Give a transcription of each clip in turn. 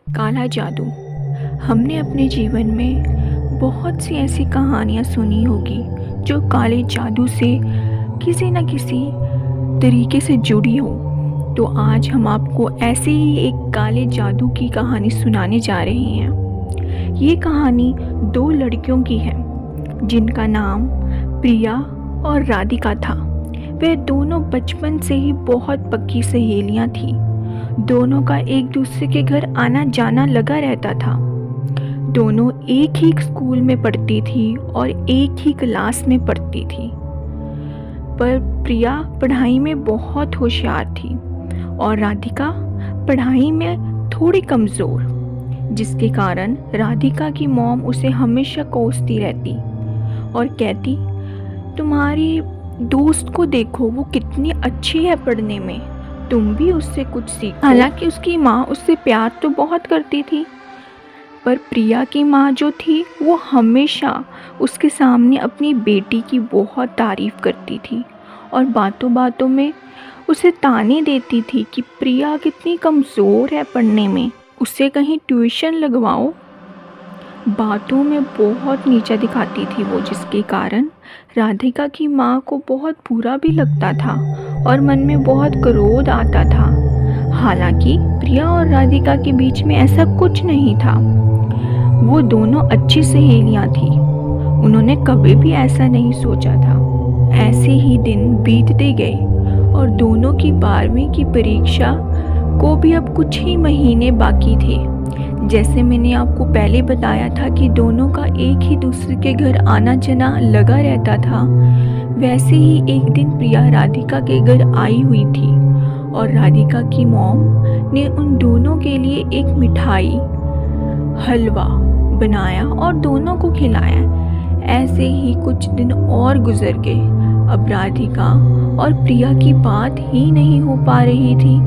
काला जादू। हमने अपने जीवन में बहुत सी ऐसी कहानियाँ सुनी होगी जो काले जादू से किसी न किसी तरीके से जुड़ी हो। तो आज हम आपको ऐसे ही एक काले जादू की कहानी सुनाने जा रहे हैं। ये कहानी दो लड़कियों की है जिनका नाम प्रिया और राधिका था। वे दोनों बचपन से ही बहुत पक्की सहेलियाँ थीं। दोनों का एक दूसरे के घर आना जाना लगा रहता था। दोनों एक ही स्कूल में पढ़ती थी और एक ही क्लास में पढ़ती थी। पर प्रिया पढ़ाई में बहुत होशियार थी और राधिका पढ़ाई में थोड़ी कमज़ोर, जिसके कारण राधिका की मॉम उसे हमेशा कोसती रहती और कहती, तुम्हारी दोस्त को देखो, वो कितनी अच्छी है पढ़ने में, तुम भी उससे कुछ सीखो। हालांकि उसकी माँ उससे प्यार तो बहुत करती थी, पर प्रिया की माँ जो थी वो हमेशा उसके सामने अपनी बेटी की बहुत तारीफ़ करती थी और बातों बातों में उसे ताने देती थी कि प्रिया कितनी कमज़ोर है पढ़ने में, उसे कहीं ट्यूशन लगवाओ। बातों में बहुत नीचा दिखाती थी वो, जिसके कारण राधिका की माँ को बहुत बुरा भी लगता था और मन में बहुत क्रोध आता था। हालांकि प्रिया और राधिका के बीच में ऐसा कुछ नहीं था। वो दोनों अच्छी सहेलियाँ थीं। उन्होंने कभी भी ऐसा नहीं सोचा था। ऐसे ही दिन बीतते गए और दोनों की 12वीं की परीक्षा को भी अब कुछ ही महीने बाकी थे। जैसे मैंने आपको पहले बताया था कि दोनों का एक ही दूसरे के घर आना जाना लगा रहता था, वैसे ही एक दिन प्रिया राधिका के घर आई हुई थी और राधिका की मॉम ने उन दोनों के लिए एक मिठाई हलवा बनाया और दोनों को खिलाया। ऐसे ही कुछ दिन और गुजर गए। अब राधिका और प्रिया की बात ही नहीं हो पा रही थी।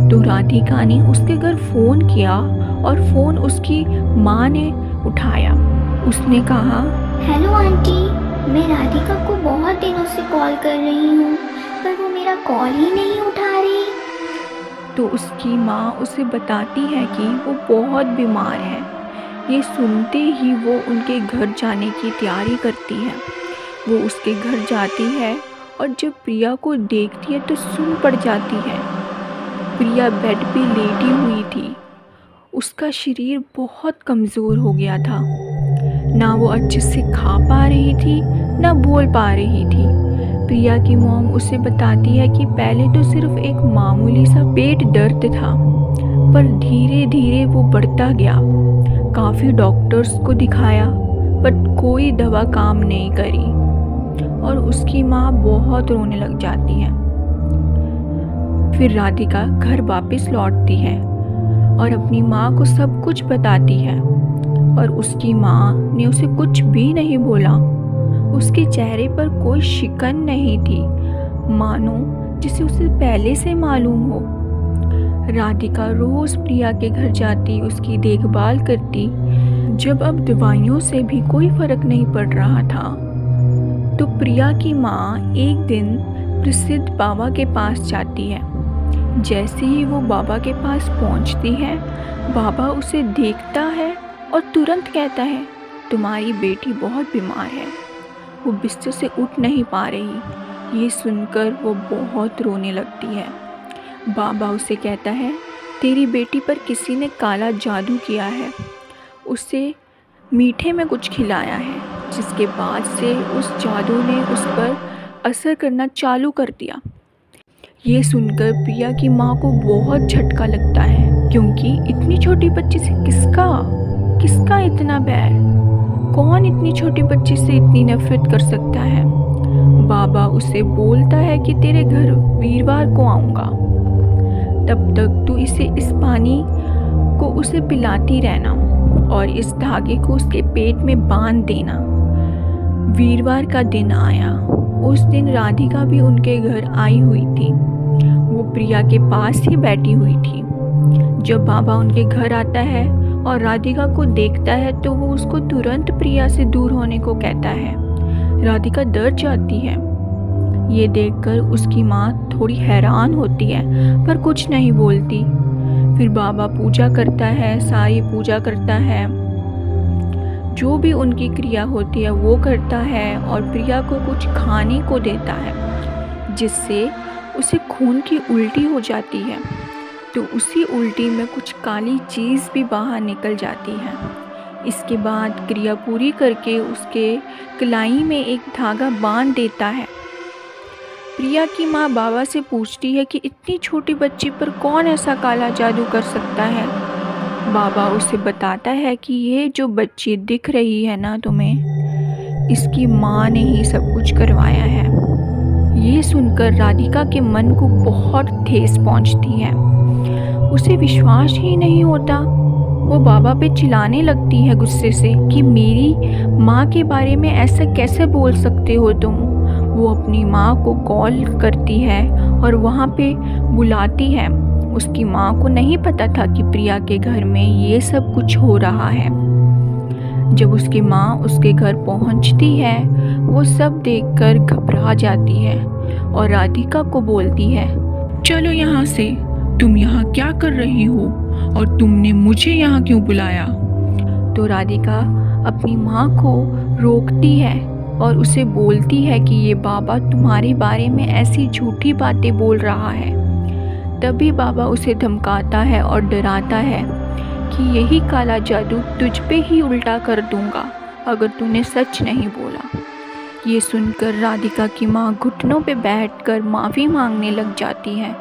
तो राधिका ने उसके घर फ़ोन किया और फ़ोन उसकी माँ ने उठाया। उसने कहा, हेलो आंटी, मैं राधिका को बहुत दिनों से कॉल कर रही हूँ, पर वो मेरा कॉल ही नहीं उठा रही। तो उसकी माँ उसे बताती है कि वो बहुत बीमार है। ये सुनते ही वो उनके घर जाने की तैयारी करती है। वो उसके घर जाती है और जब प्रिया को देखती है तो सुन पड़ जाती है। प्रिया बेड पे लेटी हुई थी। उसका शरीर बहुत कमज़ोर हो गया था। ना वो अच्छे से खा पा रही थी, ना बोल पा रही थी। प्रिया की मॉम उसे बताती है कि पहले तो सिर्फ एक मामूली सा पेट दर्द था, पर धीरे धीरे वो बढ़ता गया। काफ़ी डॉक्टर्स को दिखाया, बट कोई दवा काम नहीं करी और उसकी माँ बहुत रोने लग जाती है। फिर राधिका घर वापस लौटती है और अपनी माँ को सब कुछ बताती है, पर उसकी माँ ने उसे कुछ भी नहीं बोला। उसके चेहरे पर कोई शिकन नहीं थी, मानो जिसे उसे पहले से मालूम हो। राधिका रोज़ प्रिया के घर जाती, उसकी देखभाल करती। जब अब दवाइयों से भी कोई फ़र्क नहीं पड़ रहा था, तो प्रिया की माँ एक दिन प्रसिद्ध बाबा के पास जाती है। जैसे ही वो बाबा के पास पहुंचती है, बाबा उसे देखता है और तुरंत कहता है, तुम्हारी बेटी बहुत बीमार है, वो बिस्तर से उठ नहीं पा रही। ये सुनकर वो बहुत रोने लगती है। बाबा उसे कहता है, तेरी बेटी पर किसी ने काला जादू किया है, उसे मीठे में कुछ खिलाया है, जिसके बाद से उस जादू ने उस पर असर करना चालू कर दिया। ये सुनकर प्रिया की माँ को बहुत झटका लगता है, क्योंकि इतनी छोटी बच्ची से किसका इतना बैर? कौन इतनी छोटी बच्ची से इतनी नफरत कर सकता है? बाबा उसे बोलता है कि तेरे घर वीरवार को आऊँगा, तब तक तू इस पानी को उसे पिलाती रहना और इस धागे को उसके पेट में बांध देना। वीरवार का दिन आया। उस दिन राधिका भी उनके घर आई हुई थी। वो प्रिया के पास ही बैठी हुई थी। जब बाबा उनके घर आता है और राधिका को देखता है, तो वो उसको तुरंत प्रिया से दूर होने को कहता है। राधिका डर जाती है। ये देखकर उसकी माँ थोड़ी हैरान होती है, पर कुछ नहीं बोलती। फिर बाबा पूजा करता है, सारी पूजा करता है, जो भी उनकी क्रिया होती है वो करता है और प्रिया को कुछ खाने को देता है, जिससे उसे खून की उल्टी हो जाती है। तो उसी उल्टी में कुछ काली चीज़ भी बाहर निकल जाती है। इसके बाद क्रिया पूरी करके उसके कलाई में एक धागा बांध देता है। प्रिया की माँ बाबा से पूछती है कि इतनी छोटी बच्ची पर कौन ऐसा काला जादू कर सकता है। बाबा उसे बताता है कि ये जो बच्ची दिख रही है ना तुम्हें, इसकी माँ ने ही सब कुछ करवाया है। ये सुनकर राधिका के मन को बहुत ठेस पहुंचती है। उसे विश्वास ही नहीं होता। वो बाबा पे चिल्लाने लगती है गुस्से से कि मेरी माँ के बारे में ऐसा कैसे बोल सकते हो तुम। वो अपनी माँ को कॉल करती है और वहाँ पे बुलाती है। उसकी माँ को नहीं पता था कि प्रिया के घर में ये सब कुछ हो रहा है। जब उसकी माँ उसके घर पहुँचती है, वो सब देखकर घबरा जाती है और राधिका को बोलती है, चलो यहाँ से, तुम यहाँ क्या कर रही हो और तुमने मुझे यहाँ क्यों बुलाया? तो राधिका अपनी माँ को रोकती है और उसे बोलती है कि ये बाबा तुम्हारे बारे में ऐसी झूठी बातें बोल रहा है। तभी बाबा उसे धमकाता है और डराता है कि यही काला जादू तुझ पे ही उल्टा कर दूंगा अगर तूने सच नहीं बोला। ये सुनकर राधिका की माँ घुटनों पे बैठकर माफ़ी मांगने लग जाती है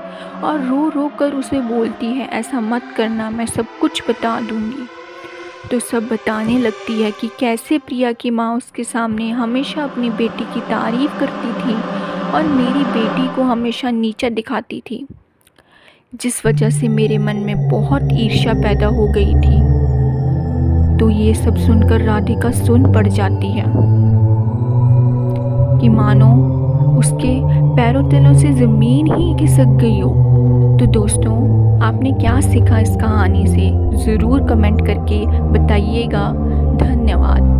और रो रो कर उसे बोलती है, ऐसा मत करना, मैं सब कुछ बता दूंगी। तो सब बताने लगती है कि कैसे प्रिया की माँ उसके सामने हमेशा अपनी बेटी की तारीफ़ करती थी और मेरी बेटी को हमेशा नीचा दिखाती थी, जिस वजह से मेरे मन में बहुत ईर्ष्या पैदा हो गई थी। तो ये सब सुनकर राधिका सुन पड़ जाती है कि मानो उसके पैरों तलों से ज़मीन ही खिसक गई हो। तो दोस्तों, आपने क्या सीखा इस कहानी से ज़रूर कमेंट करके बताइएगा। धन्यवाद।